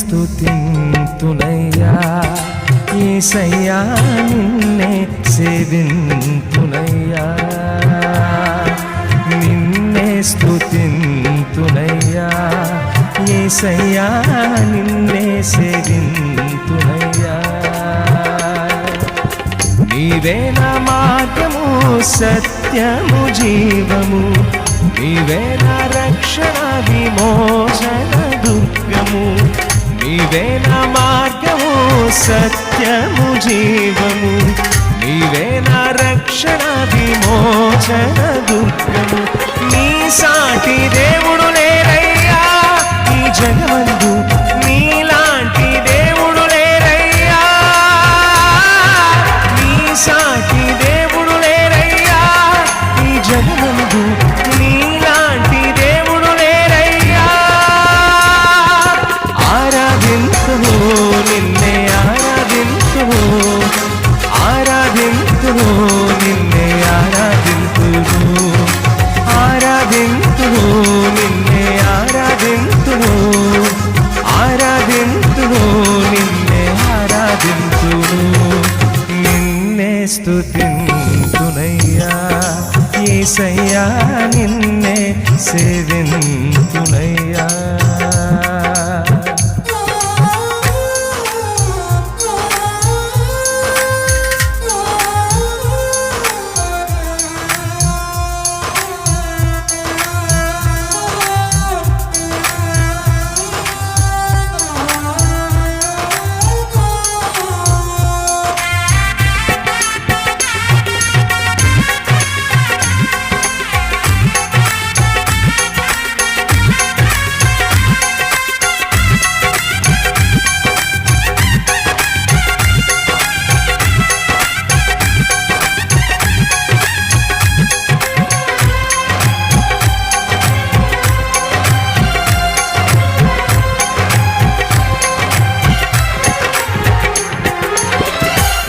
స్తుతింతునయ్యా యేసయ్యా నిన్నే సేవింతునయ్యా నిన్నే స్తుతింతునయ్యా యేసయ్యా నిన్నే సేవింతునయ్యా నీవే నా మార్గము సత్యము జీవము నీవే నా రక్షణ విమోచన దుర్గము నీవే నా మార్గము సత్యము జీవము నీవే నా రక్షణ విమోచన దుర్గము నీ సాటి దేవుడు లేరయ్యా ఈ జగమందు నీలాంటి దేవుడు లేరయ్యా నీ సాటి దేవుడు లేరయ్యా ఈ జగమందు నీలాంటి దేవుడు లేరయ్యా ఆరాధింతును నిన్నే ఆరాధింతును ఆరాధింతును నిన్నే ఆరాధింతును ఆరాధింతును నిన్నే ఆరాధింతును ఆరాధింతును నిన్నే ఆరాధింతును నిన్నే స్తుతింతునయ్యా యేసయ్యా నిన్నే సేవింతునయ్యా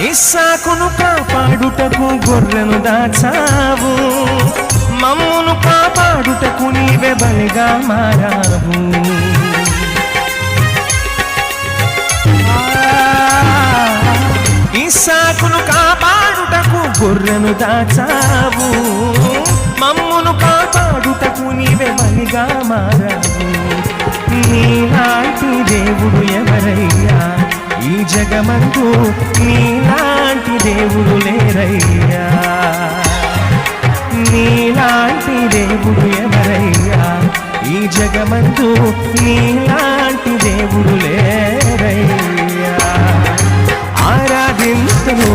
ఇస్సాకును కాపాడుటకు గొర్రెను దాచావు మమ్మును కాపాడుటకు నీవే బలిగా మారావు ఇస్సాకును కాపాడుటకు గొర్రెను దాచావు మమ్మును కాపాడుటకు నీవే బలిగా మారావు నీలాంటి దేవుడు ఎవరయ్యా ఈ జగమందు నీలాంటి దేవుడు లేరయ్యా నీలాంటి దేవుడు ఎవరయ్యా ఈ జగమందు నీలాంటి దేవుడు లేరయ్యా ఆరాధింతును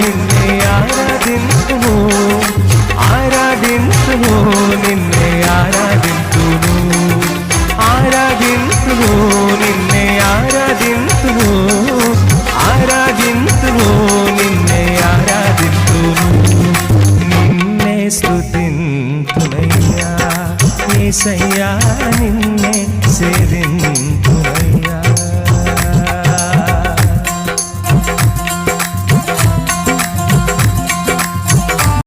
నిన్నే ఆరాధింతును ఆరాధింతును నిన్నే ఆరాధింతును ఆరాధింతును నిన్నే ఆరాధింతును ఆరాధింతును నిన్నే ఆరాధింతును నిన్నే స్తుతింతునయ్యా యేసయ్యా నిన్నే సేవింతునయ్యా